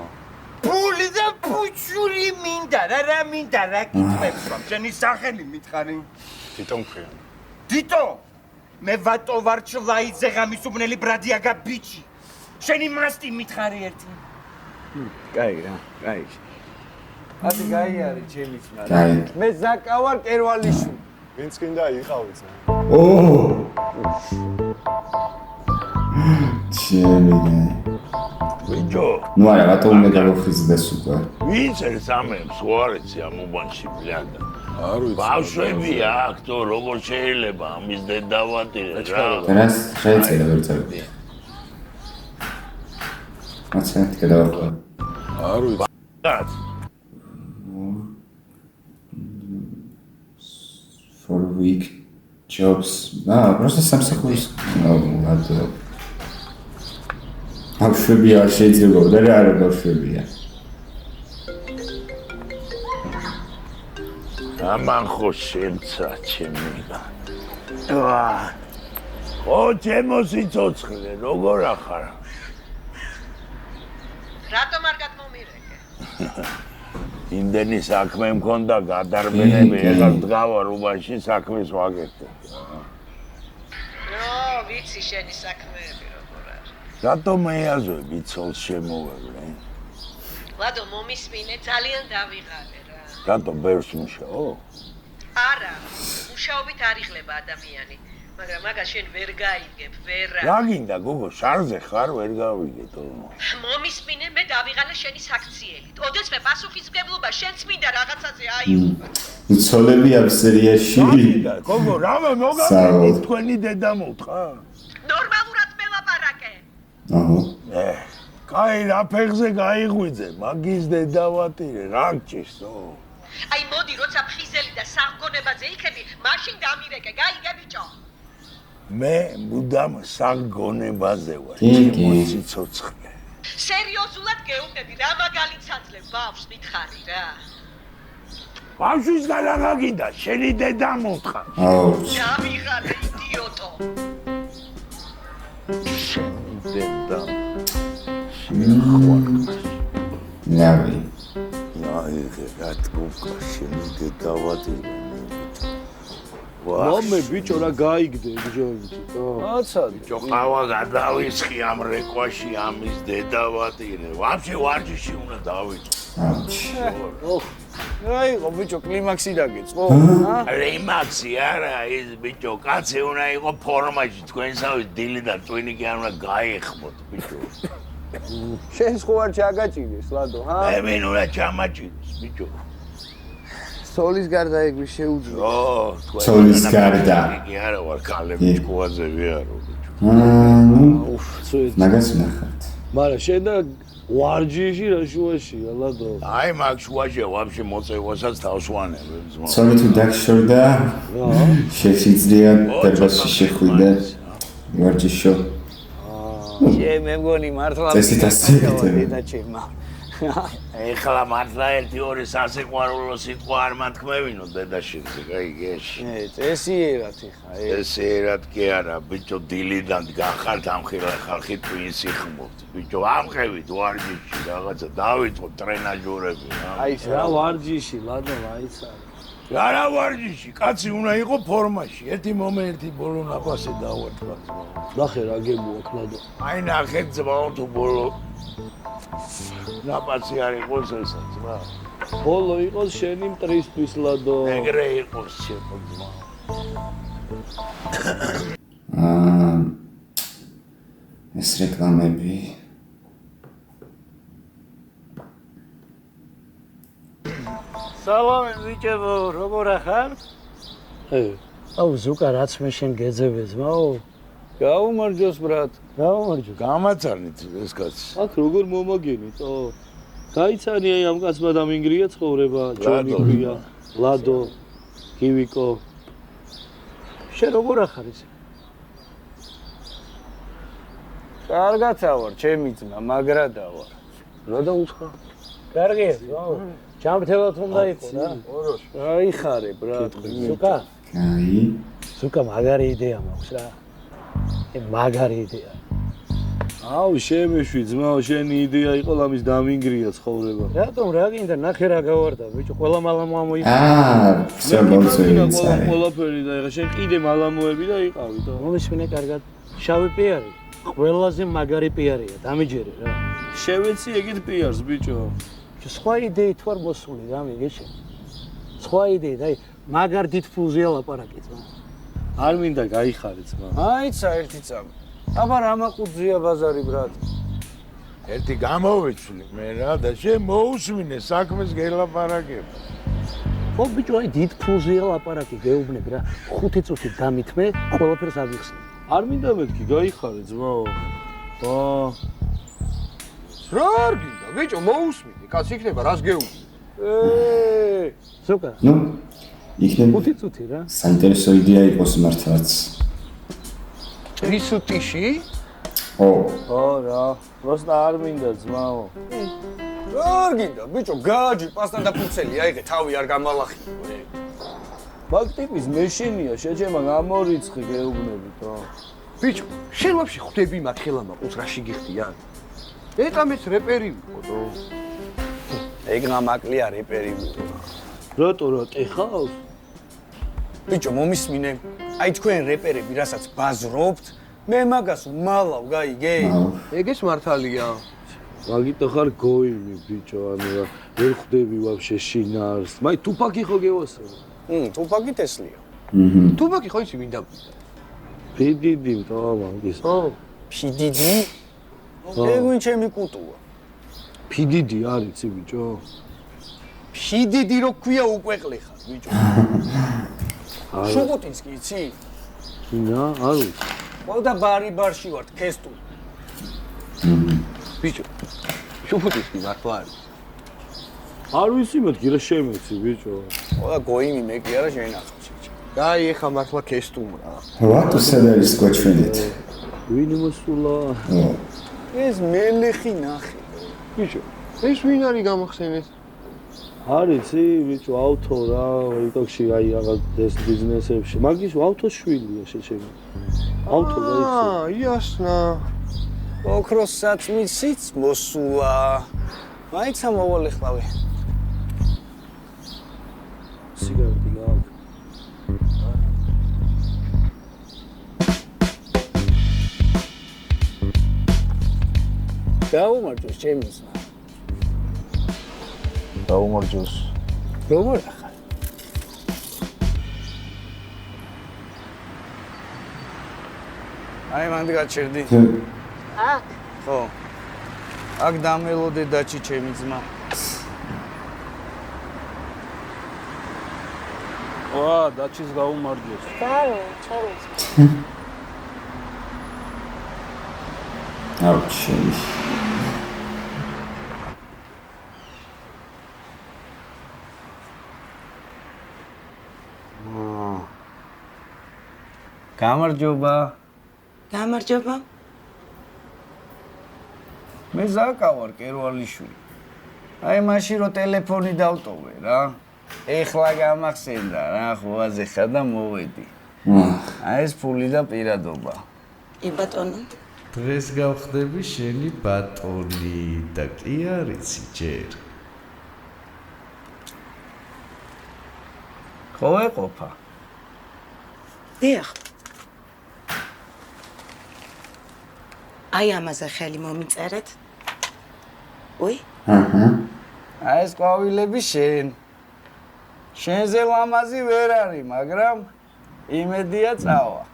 ფული და ფუჩური მინდა რა მინდა რა კითხებს ვარ შენი სახელი მითხარი თითო მქვია თითო მე ვატო ვარ ჩლაიძე ღამისუბნელი ბრადიაგა ბიჭი შენი მასტი მითხარი ერთი კაი რა კაი ათი კაი არის ჩემი ძმა მე ზაკა ვარ კერვალიშვილი ვინც კიდე იყავით ო ჩემი ბიჭო ნუ არა რატო უნდა გავხიზდეს უკვე ვინც ერთამებს უარეცი ამ უბანში ბლიანდა არ ვიცი ბავშვები აქ თო როგორ შეიძლება ამის დედავატირე რა რას შეეწერა ვერ წავდი მაცეთ გადავარყვა არ ვიცი for week jobs просто სამსახურის ნორმალად ბავშვები არ შეიძლება და რა არა ბავშვებია ამან ხო შემცა ჩემია ო ჩემო სიცოცხლე როგორ ახარ რატომ არ გადმომირეკე იმდენი საქმე მქონდა გადარბენები ეხლა დგავარ უბანში საქმეს ვაკეთებ ვიცი შენი საქმეები როგორ არის რატომ მეაზრები ცოლს შემოვევლე ლადო მომისმინე ძალიან დავიღალე რა რატომ ბერს მუშაო არა მუშაობით არ იღლება ადამიანი მაგრამ მაგას შენ ვერ გაიგებ ვერა რა გინდა გოგო შარზე ხარ ვერ გავიგეთო მომისმინე მე დავიღალე შენი საქციელით ოდესმე პასუხისმგებლობა შენც მინდა რაღაცაზე აიღო უცოლები ამ სერიაში გოგო რამე მოგაგები თქვენი დედა მოთხა ნორმალურად მელაპარაკე აჰა კაი რა ფეხზე გაიღვიძე მაგის დედავატირე რა გჭირსო აი მოდი როცა ფხიზელი და საღგონებაზე იქები მაშინ დამირეკე გაიგე ბიჭო მე მუდამ საღგონებაზე ვარ ჩემო სიცოცხლე სერიოზულად გეუბნები რა მაგალითსაძლე ბავშვს მითხარი რა ბავშვის გალაღა გინდა შენი დედა მოთხა აუ დავიღალე იდიოტო შენი დედა ნავი აი რა თქმა შენი დედავატირე მომე ბიჭო რა გაიგდე ბიჭოებით. აცად. ბიჭო ყავა გადავისხი ამ რეკვაში ამის დედავატირე. ვაფშე ვარჯიში უნდა დავიწყო. აიღო ბიჭო კლიმაქსი დაგეწყო. კლიმაქსი არა ის ბიჭო კაცი უნდა იყო ფორმაში თქვენსავე დილი და წვენი კი არ უნდა გაეხმოთ ბიჭო. შენ ხო არ ჩაგაჭირეს ლადო ჰა? მე მინ უნდა ჩამაჭიროს ბიჭო. სოლის გარდა ეგ შეუძლია. სოლის გარდა. იგი არა ვარ კალები ჭკუაზე ვიარო ბიჭო. მაგას ნახავთ. მაგრამ შენ და ვარჯიში რა შუაშია ლადო. აი მაგ შუაშია ვაფშე მოწევასაც თავს ვანებ ძმა. სოლი თუ დაგშორდა შეშიძლია დარბაზში შეხვიდე ვარჯიშო. შენ მე მგონი მართლა და ჩემმა. ეხლა მართლა 1-2 სასიყვარულო სიტყვა არ მათქმევინო დედაშვილზე, გაიგეში. წესიერად ეხა. წესიერად კი არა, ბიჭო დილიდან გახართ ამხილა ხალხი ტვინსი ხმობთ. ბიჭო ამხევით ვარჯიში რაღაცა დავიწყოთ ტრენაჟორები. აი რა ვარჯიში, ლადო, აიცარი. რა ვარჯიში, კაცი უნდა იყო ფორმაში. ერთი მომენტი ბოლო ნაფასე დავარქვა. ნახე რა გემოაქ ლადო. აი ნახე ძმაო თუ ბოლო ნაპაცი არ იყოს ესა ძმა. ბოლო იყოს შენი მტრისთვის ლადო. ეგრე იყოს შეკო ძმა. ეს რეკლამები სალამი ბიჭებო, როგორ ახართ? აუ ზუკა რაც მე შენ გეძებე ძმაო. გაუმარჯოს ბრატ. გაუმარჯო. გამაცანით ეს კაცი. აქ როგორ მომაგენით? გაიცანი აი ამ კაცმა დამინგრია ცხოვრება, ჯონიკია, ლადო, კივიკო. შენ როგორ ახარ ისე? კარგაცა ვარ, ჩემი ძმა, მაგრადა ვარ. რა დაუცხა? კარგია, ძმაო. ჩამრთელად უნდა იყო რა. ორոշ. აიხარე ბრატ. ზუკა. აი. ზუკა მაგარი იდეა მაქვს რა. მაგარი იდეა. აუ შემეშვი ძმაო, შენი იდეა იყო ლამის დამინგრია ცხოვრება. რატომ რა გინდა ნახე რა გავარდა ბიჭო, ყველა მალა მოამოიყო. всё მოწევი. ყველაფერი და ეხა შენ კიდე მალამოები და იყავი და. მომისმინე კარგად. შავი პიარი. ყველაზე მაგარი პიარია, დამიჯერე რა. შევეცი ეგეთ პიარს ბიჭო. სხვა იდეით ვარ მოსული რა მიგეშე. სხვა იდეით, აი მაგარ დიდ ფულზეა ლაპარაკი ძმა. არ მინდა გაიხარე ძმა. აიცა ერთი წამი. აბა რა მაყუძია ბაზარი ბრატ. ერთი გამოვიცვლი მე რა და შენ მოусმინე საქმეს გელაპარაკებ. ხო ბიჭო, აი დიდ ფულზეა ლაპარაკი გეუბნებ რა. 5 წუთი დამithme, ყველაფერს აღიხსნე. არ მინდა მეთქი გაიხარე ძმაო. რა არ გინდა ბიჭო, მოусმინე, კაც იქნება რას გეუბნები. ზოგა. ნუ იქნება 5 წუთი რა. საინტერესო იდეა იყოს მართლაც. ტრისუტიში? ო რა, просто არ მინდა ძმაო. რა არ გინდა ბიჭო, გააჯი პასტა და ფუცელი, აიღე თავი არ გამალახიო. მაგ ტიპის მეშინია, შეჭემა გამორიცხი გეუბნებით რა. ბიჭო, შენ ვაფშე ხვდები მათ ხელა მაყურს რაში გიხდიან? ეტამეს რეპერი ვიყო. ეგნა მაკლია რეპერი ვიყო. რატო რა ტეხავს? ბიჭო, მომისმინე, აი თქვენ რეპერები, რასაც ბაზრობთ, მე მაგას უმალავ, გაიგე? ეგეც მართალია. მაგიტო ხარ გოიმი ბიჭო, ანუ რა ვერ ხვდები ვაფშე შინარს. მაი თუფაკი ხო გევასება? თუფაკი ტესლია. თუფაკი ხო ისი მინდა? ფიდიდი მტოვა მაგის. ფიდიდი? ეგ ვინ ჩემი კუტუა. ფიდიდი არის ბიჭო. ფიდიდი რო ქვია უკვეყლე ხარ ბიჭო. შუღუტინსკი იცი? ნა, არ ვიცი. მოდა ბარში ვარ, ქესტუ. ბიჭო, შუღუტინსკი მართლა არის. არ ვიცი მეთქი რა შემეცი ბიჭო. მოდა გოიმი მე კი არა შენახავს ბიჭო. დაი ეხა მართლა ქესტუმ რა. რატო სადარის გოჩვენით? ვინ მოსულა? ეს მელეხი ნახე. ბიჭო, ეს ვინ არის გამახსენეს? არიცი ბიჭო, ავთო რა, იტოქში აი რაღაც ეს ბიზნესებში. მაგის ავთოს შვილია შეჩემი. ავთო გაიცი. იასნა. ოქროს საწმისიც მოსულა. მაიცა მოვალეხლავე. სიგარეტი გააკ. გაუმარჯოს ჩემი ძმა. გაუმარჯოს. როგორ ახარ? აი მანდ გაჩერდი. აქ. ხო. აქ დამელოდე დაჩი ჩემი ძმა. ვა, დაჩის გაუმარჯოს. დარო, ჩარო. აუჩი. გამარჯობა. გამარჯობა. მე ზაკა ვარ კერვალიშვილი. აი მაშინ რო ტელეფონი დავტოვე რა. ეხლა გამახსენდა რა, ხოვაზე ხარ და მოვედი. აი ეს ფული და პირადობა. კი ბატონო. დღეს გავხდები შენი ბატონი და კი არიცი ჯერ. ხო ეყოფა. დიახ. აი ამაზე ხელი მომიწერეთ. უი? აი ეს ყვავილები შენ. შენზე ლამაზი ვერ არის, მაგრამ იმედია წავა.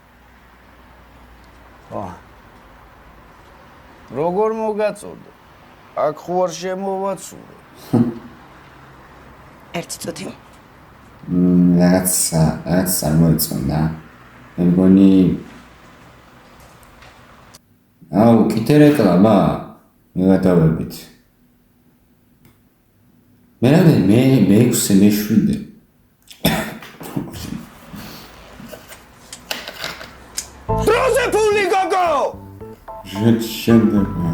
ხო. როგორ მოგაწოდო? აქ ხო არ შემოვაცურო. ერთი წუთი. რაღაცა მოიწონდა. მე მგონი აუ, კიდე რეკლამა მივატოვებით. მე 6 მე 7. დროზე ფული გოგო! შენდება.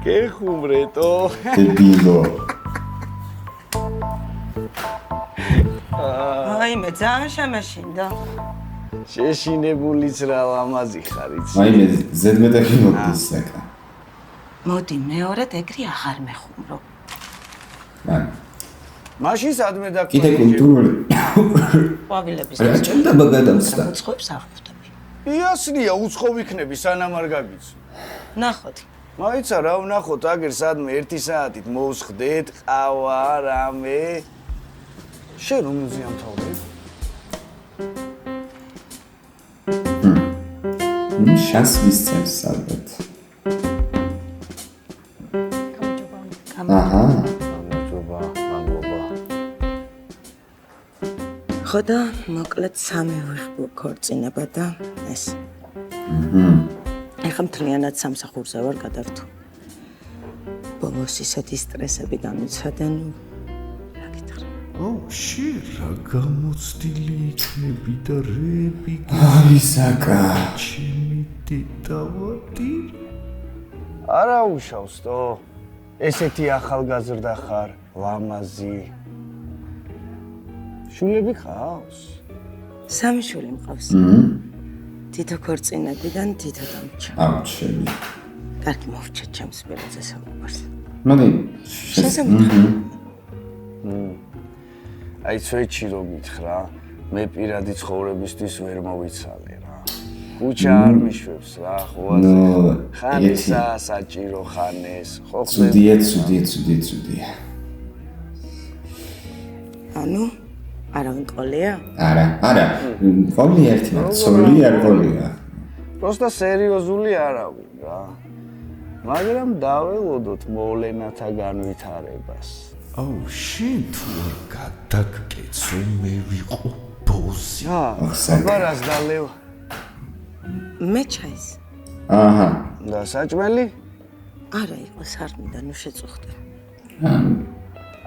გეხუმრეთო. დებილო. აი მე ძალიან შემაშინდა. შეშინებულიც რა ლამაზი ხარ იცი. აი მე ზედმეტაკი მოგდის საკა. მოდი მეორედ ეგრე აღარ მეხუმრო. მაშინ სადმე და კიდე კულტურული. ყვავილების რა ჭირდება გადამცდა. უცხოებს არ ხვდები. იასნია უცხო ვიქნები სანამ არ გაგიცნო. ნახოთ. მაიცა რა ვნახოთ აგერ სადმე 1 საათით მოვსხდეთ ყავა რამე. შენ რომ მიზიამთავრე? შანს მისცემს ალბათ. აჰა. გამარჯობა, მამობა. ხოდა მოკლედ 3 ქორწინება და ეს. ეხლა მთლიანად სამსახურზე ვარ გადართო. ბოლოს ისეთი სტრესები გამიცადენ. შენ რა გამოცდილი იქნები და რები აი საკა. ჩემი დედავადი. არა უშავს თო. ესეთი ახალგაზრდა ხარ, ლამაზი. შულები ხავს? 3 შული მყავს. თითო ქორწინებიდან თითო დამჭა. აუჩები. კარგი მოვჭა ჩემს პირაზე საუბარს. მოდი. აი ცვეჩი რო გითხრა, მე პირადი ცხოვრებისთვის ვერ მოვიცალე რა. კუჩა არ მიშვებს რა, ხოვაზე. ხანისა საჭირო ხანეს, ხო ხდება. ცუდია. ანუ არავინ ყოლია? არა. ყოლი ერთი მაგრამ ცოლი არ ყოლია. პროსტა სერიოზული არავინ რა. მაგრამ დაველოდოთ მოვლენათა განვითარებას. აუ შენ თუ არ გადაგკეცო მე ვიყო ბოზი. აბარას დალევ. მე ჩაის. აჰა. და საჭმელი? არა იყო სარნიდან შეწუხდა.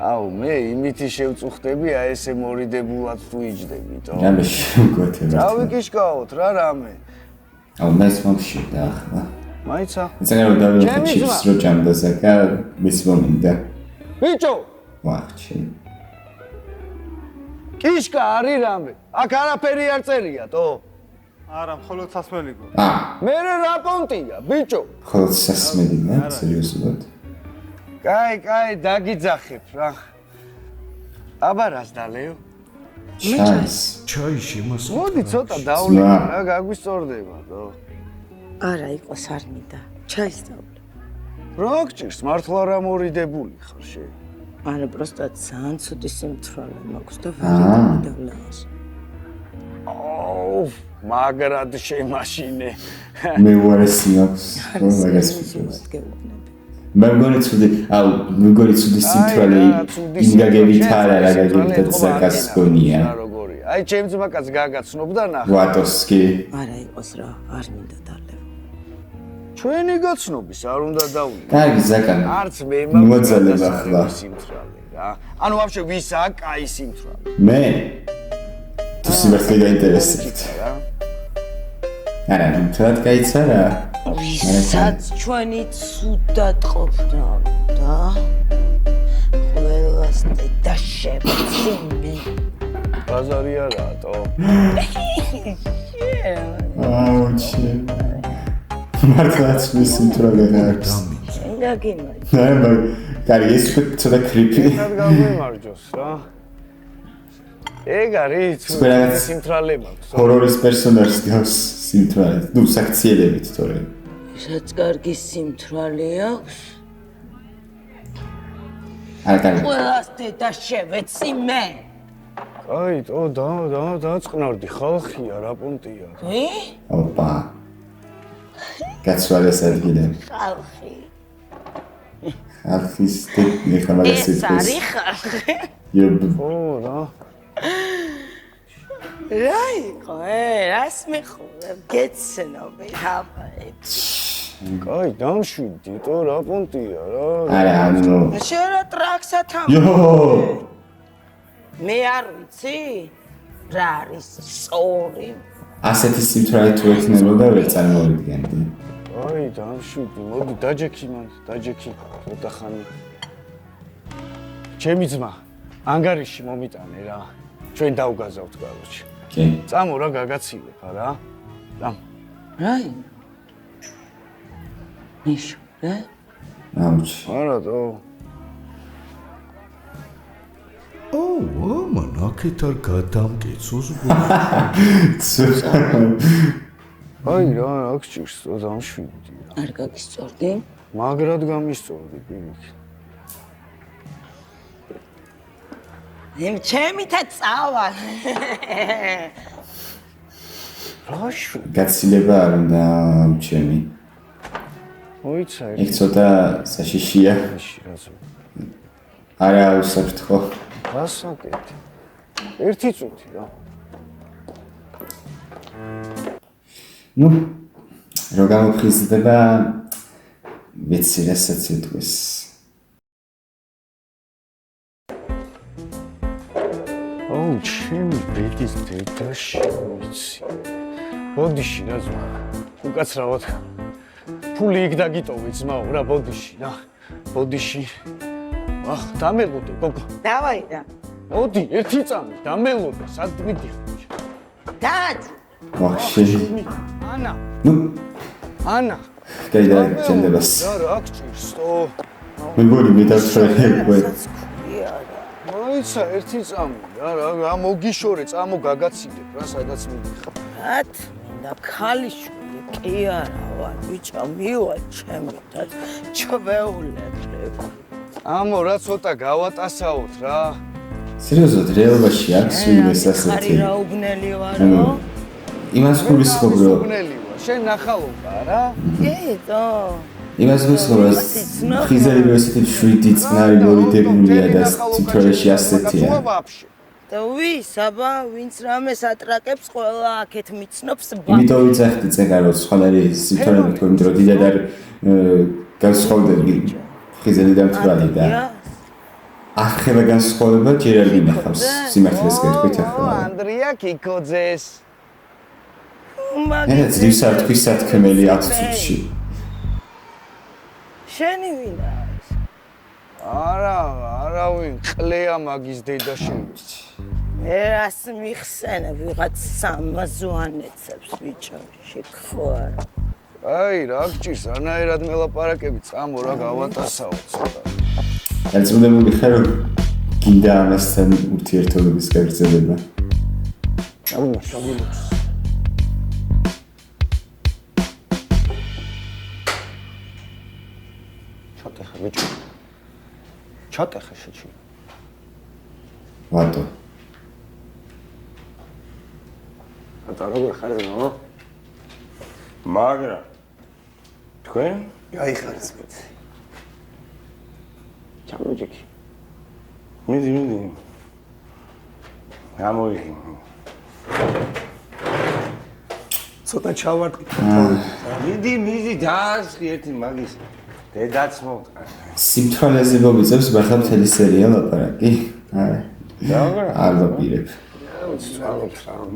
აუ მე იმითი შევწუხდები აი ესე მორიდებულად თუ იჯდებითო. რამე შევგვეთება. წავიკიშკაოთ რა რამე. აუ მე მომშიდა ახლა. მაიცა? იცი რა დავიწყე ჩიპს რო ჭამდა საკა მის მომინდა. ბიჭო ვახჩი. კიშკა არის რამე? აქ არაფერი არ წერია თო? არა, მხოლოდ სასმელი გო. მე რა პონტია, ბიჭო? მხოლოდ სასმელი მე, სერიოზულად. კაი, დაგიძახებ რა. აბა რას დალევ? ჩაი შემასწავლე. მოდი ცოტა დავლევ რა, გაგვისწორდება თო. არა იყო სარნიდა. ჩაის დავლევ. რა გჭირს მართლა რა მორიდებული ხარ შენ? არა, просто ძალიან ცუდი სიმთვრალე მაქვს და ვერ დავлеავს. აუ, მაგრად შემაშინე. მე უარესი აქვს, მაგას ვფიქრობ. მე მგონი ცუდი სიმთვრალე იმ გაგებით არა, რა გაგებით საკას გონია. აი, ჩემს მაგას გაგაცნობდა ნახე. ვატოსკი. არა იყოს რა, არ მინდა დალევ. ჩვენი გაცნობის არ უნდა დავიდე. კარგი, ზაკანი. არც მე მოძალება ხლა. სიმთვრალე რა. ანუ ვაფშე ვისაა კაი სიმთვრალე? მე თუ სიმართლე გაინტერესებთ. არა, თვათ გაიცა რა. ვისაც ჩვენი ცუდად ყოფნა და ყველას და შემციმე. ბაზარი არაა თო. აუჩი. მართლაც სიმთვრალე აქვს. შენგაგინოი. არა, კარგი, ეს ცოტა კრიპი. ერთად გამიმარჯოს რა. ეგ არის სიმთვრალე მაქვს. ჰორორის პერსონაჟს გავს სიმთვრალე. ნუ საქციელებით თორე. ვისაც კარგი სიმთვრალე აქვს? არა, კარგი. ყველას და შევეციმე. აი, დაწყნარდი ხალხია რა პუნქტია. კი? ოპა. გაცვალეს ადგილები. ხალხი. ხალხის ტექნიკა მაგას ეს არის ხალხი. ო რა. რა იყო, რას მიხურებ, გეცნობი ხალხი. კაი, დამშვიდი, თო რა პუნქტია რა. არა, ანუ შენ რა ტრაქსად იო. მე არ ვიცი რა არის სწორი. ასეთი სიმთვრალე თუ ექნებოდა ვერ წარმოვიდგენდი. აი, დამშვიდი, მოდი დაჯექი მან, დაჯექი, ცოტა ხანი. ჩემი ძმა, ანგარიში მომიტანე რა. ჩვენ დავგაზავთ კაროჩი. კი. წამო რა გაგაცილებ რა. წამ. რაი? ნიშო, რა? აუჩი. არა თო. მან აქეთ არ გადამკეცოს აი რა გჭირს დამშვიდი. არ გაგისწორდი? მაგრად გამისწორდი პირიქით. ჩემითა წავალ. რაში? გაცილება არ უნდა ჩემი. მოიცა იქ ცოტა საშიშია. არა უსაფრთხო. გასაკეთე. ერთი წუთი რა. ნუ რო გამოფხიზდება ვიცი რასაც იტყვის. აუ ჩემი ბედის დედაში ვიცი. ბოდიში რა ზმა. უკაცრავად. ფული იქ დაგიტოვე ძმაო რა ბოდიში რა. ბოდიში. აჰ, დამელოდე გოგო. დავაი რა. მოდი, ერთი წამი, დამელოდე, სად მიდიხარ? დად. ვახში. ანა. ნუ ანა. გაიდა ჩენდებას. რა გჭირსო? მე მგონი მე დავწრე უკვე. მოიცა ერთი წამი, რა მოგიშორე, წამო გაგაცილებ რა, სადაც მიდიხარ. ათ, მინდა ქალიშვილი, კი არა, ვა, ბიჭო, მივა ჩემი და ჩვეულებ. ამო რა ცოტა გავატასაოთ რა. სერიოზულად რეალობაში აქვს ვინმეს ასეთი. ხარი რა უბნელი ვარო? იმას გულისხმობ რომ უბნელი ვარ, შენ ნახალობა რა? ეტო. იმას გულისხმობ რომ ხიზელი ესეთი შვიდი წყნარი მორიდებულია და თითოეულში ასეთია. და ვის, აბა, ვინც რამეს ატრაკებს, ყველა აქეთ მიცნობს ბა. იმიტომ ვიცახდი წეგარო სხვადასხვა სიტუაციები თუ იმიტომ რომ დიდად არ განსხვავდება ხიზელი და მთვარი და ახლა განსხვავება ჯერ არ მინახავს სიმართლეს გეტყვით ახლა. ანდრია კიკოძეს. ეს ძირს არ თქვის სათქმელი 10 წუთში. შენი ვინა? არავინ ყლეა მაგის დედა შევიცი. ერას მიხსენე ვიღაც სამაზუანეცებს ბიჭო, შეკხო არა. აი რა გჭირს, ანაერად მელაპარაკები, წამო რა გავატასაო ცოტა. დაწუნებული ხარ რომ გინდა ამასთან ურთიერთობების გაგრძელება. შაბულობს. ბიჭო. ჩატეხე შეჩი. ვატო. ატა როგორ ხარ ნო? მაგრამ თქვენ გაიხარეს მეც. ჩამოჯექი. მიდი. გამოიღი. ცოტა ჩავარტყი. მიდი დაასხი ერთი მაგის. დედაც მოვტყარ. სიმთვრალეზე მოვიწევს მართლა მთელი სერია ლაპარაკი. არ ვაპირებ.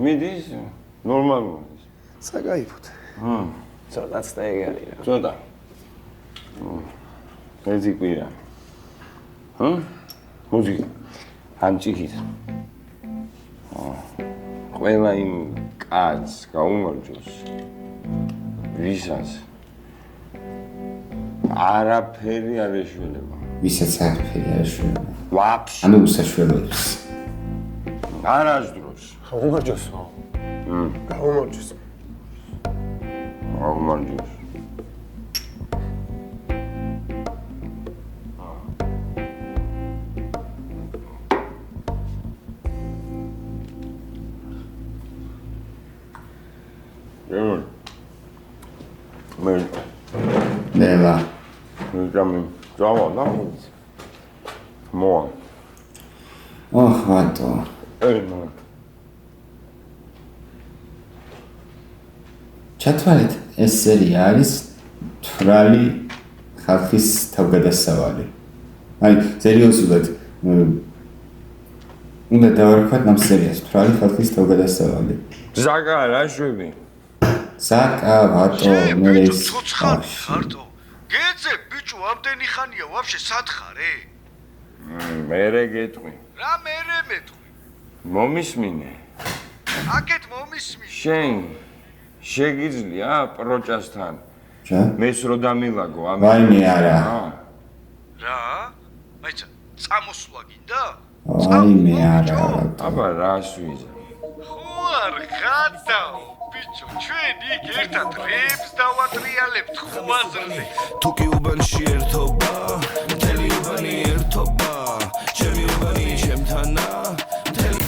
მიდის ნორმალურად. საგაიფოთ. ცოტაც და ეგარი რა. ცოტა. ერთი კვირა. მუზიკა. ამჭიქით. ყველა იმ კაცს გაუმარჯოს. ვისაც არაფერი არ ეშველება. ვისაც არაფერი არ ეშველება. ვაფშე. ანუ უსაშველოებს. არასდროს. გაუმარჯოსო. გაუმარჯოს. გაუმარჯოს. ნელა. ჯამა. მოა. ვატო. ჩათვალეთ, ეს სერია არის თვრალი ხალხის თავგადასავალი. აი, სერიოზულად უნდა დავარქვათ ამ სერიას თვრალი ხალხის თავგადასავალი. ზაკა რა შვები? ზაკა, ვატო, მე ის ხარტო. გეძებ ბიჭო, ამდენი ხანია ვაფშე სად ხარ? მერე გეტყვი. რა მერე მეტყვი? მომისმინე. აკეთ მომისმინე. შენ შეგიძლია პროჭასთან. ჩა? მეს რო დამილაგო ამ. ვაიმე არა. რა? მაიცა წამოსვლა გინდა? ვაიმე არა. აბა რას ვიზა? ხო არ ხატავ. ბიჭო, ჩვენ იქ ერთად რებს დავატრიალებთ ხუაზრზე. თუ კი უბანში ერთობა, მთელი უბანი ერთობა, ჩემი უბანი ჩემთანა, მთელი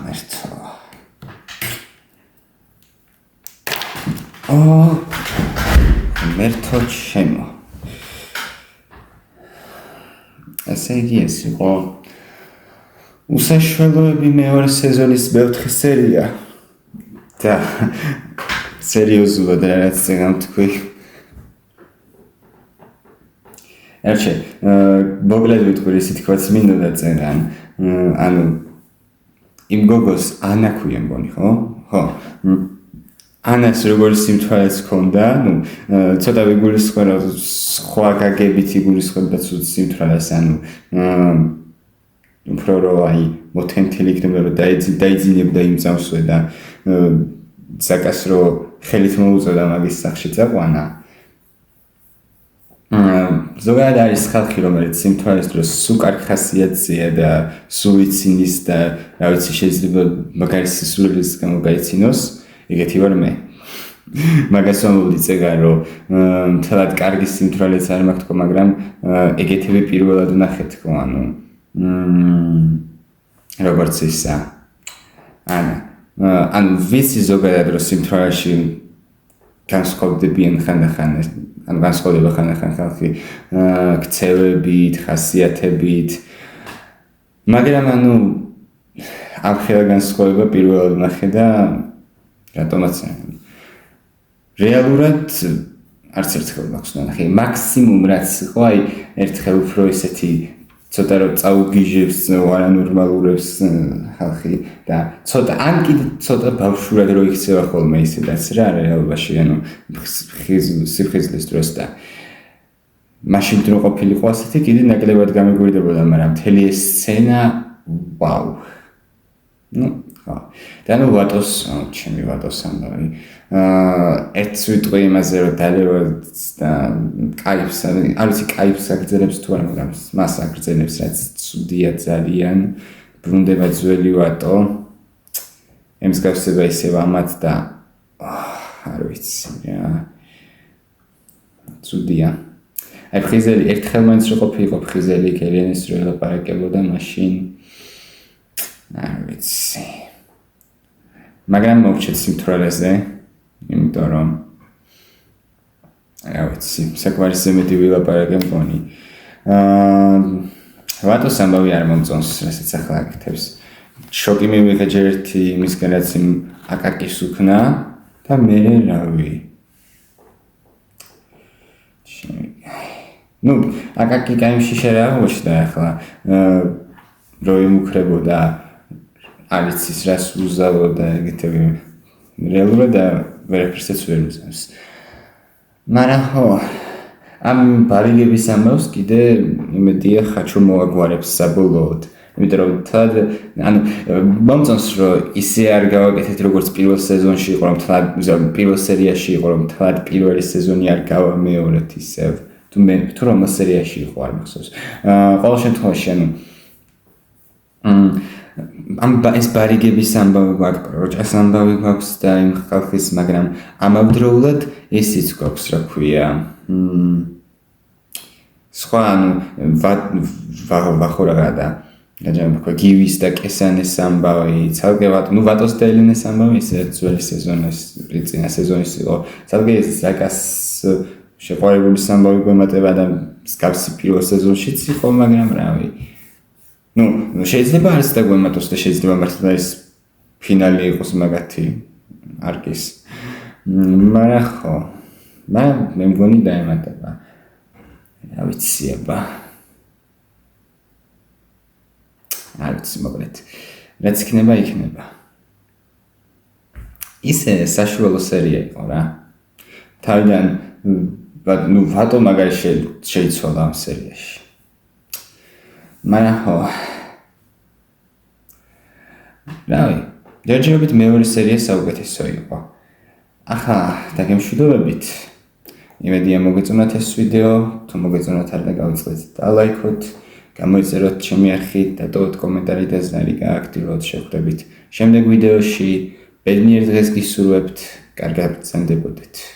მერტო. მერტო ჩემო. ესე იგი ეს იყო უსაშველოები მეორე სეზონის მეოთხე სერია და სერიოზულად რაც გამთქვი. ერჩე, მოგლედ ვიტყვი ისე თქვაც მინდოდა წერან. ანუ იმ გოგოს ანა ქვია მგონი, ხო? ანას როგორც სიმთვრალეც ჰქონდა, ცოტა ვიგულისხმე სხვა გაგებით იგულისხმება სიმთვრალეს, უფრო რომ აი მოთენთელი იქნება რომ დაიძინებდა იმ წამსვე და ზაკას რომ ხელით მოუწოდა მაგის სახში წაყვანა. ზოგადად არის ხალხი რომელიც სიმთვრალეს დროს სულ კარგ ხასიათზეა და სულ ცინის და რა ვიცი შეიძლება მაგარი სისულელეს გამო გაიცინოს, ეგეთი ვარ მე. მაგას მომდიწყე რომ მთლად კარგი სიმთვრალეც არ მაქვს თქო, მაგრამ ეგეთები პირველად ვნახეთ თქო, როგორც ისა. ანუ ვიცი ზოგადად რომ სიმთვრალეში განსხვავდებიან ხანდახან, ანუ განსხვავდება ხანდახან ხალხი ქცევებით, ხასიათებით, მაგრამ ამ ხელა განსხვავება პირველად ვნახე და რატომაც რეალურად არც ერთხელ მაქვს ნახე. მაქსიმუმ რაც იყო, აი ერთხელ უფრო ესეთი ცოტა რომ წაუგიჟებს არანორმალურებს ხალხი და ცოტა ან კიდე ცოტა ბავშვურად რო იქცევა ხოლმე ისედაც რა რეალობაში, სიფხიზლის დროს და მაშინ რო ყოფილიყო ასეთი კიდე ნაკლებად გამეგვირდებოდა, მაგრამ მთელი ეს სცენა ვაუ. ხო. და ვატოს, ჩემი ვატოს ამბავი. ერთს ვიტყვი იმაზე რომ დალევად და კაიფს, არ ვიცი კაიფს აგრძელებს თუ არა, მაგრამ მას აგრძელებს, რაც ცუდია ძალიან. ბრუნდება ძველი ვატო. ემსგავსება ისევ ამათ და არ ვიცი რა. ცუდია. აი ფხიზელი ერთხელ მაინც რო ყოფილიყო ფხიზელი კერიანის რო ელაპარაკებოდა მაშინ არ ვიცი. მაგრამ მოვჩეთ სიმთვრალეზე, იმიტომ რომ რა ვიცი, საკმარისზე მეტი ვილაპარაკე მგონი. ვატოს ამბავი არ მომწონს, რასაც ახლა აკეთებს. შოკი მივიღე ჯერ ერთი იმისგან, რაც იმ აკაკის უქნა და მე რავი. ნუ, აკაკი კაიმში შე რა აღმოჩნდა ახლა, რო იმუქრებოდა არის ის რას უზავოდა ეგეთები რეალურად და ვერაფერსაც ვერ უზავს. მაგრამ ხო, ამ ბარიგების ამბავს კიდე იმედია ხაჩო მოაგვარებს საბოლოოდ. იმიტომ რომ თად ანუ მომწონს რომ ისე არ გავაკეთეთ როგორც პირველ სეზონში იყო რომ თად პირველ სერიაში იყო რომ თად პირველი სეზონი არ გავამეორეთ ისევ თუ რომ სერიაში იყო არ მახსოვს. ყოველ შემთხვევაში ანუ ამ ეს ბარიგების ამბავი გვაქვს, პროჭას ამბავი გვაქვს და იმ ხალხის, მაგრამ ამავდროულად ესიც გვაქვს, რა ქვია. სხვა ანუ ვახურაღა და გაჯამბა გივის და კესანეს ამბავი, ცალკე ვატოს და ელენეს ამბავი, ისე ძველი სეზონის, წინა სეზონის იყო. ცალკე ზაკას შეყვარებული ამბავი გვემატება და მსგავსი პირველ სეზონშიც იყო, მაგრამ რავი. ნუ შეიძლება არც დაგვემატოს და შეიძლება მართლა ეს ფინალი იყოს მაგათი არკის. მაგრამ ხო, მე მგონი დაემატება. რა ვიცი აბა. არ ვიცი მოკლედ. რაც იქნება, იქნება. ისე საშუალო სერია იყო რა. თავიდან ნუ ვატო მაგარი შეიცვალა ამ სერიაში. მაგრამ ხო. რავი, ჯერჯერობით მეორე სერია საუკეთესო იყო. ახლა დაგემშვიდობებით. იმედია მოგეწონათ ეს ვიდეო, თუ მოგეწონათ არ დაგავიწყდეთ და ლაიქოთ, გამოიწეროთ ჩემი არხი, დატოვოთ კომენტარი და ზნარი გააქტიუროთ შეხვდებით. შემდეგ ვიდეოში ბედნიერ დღეს გისურვებთ, კარგად გრძანდებოდეთ.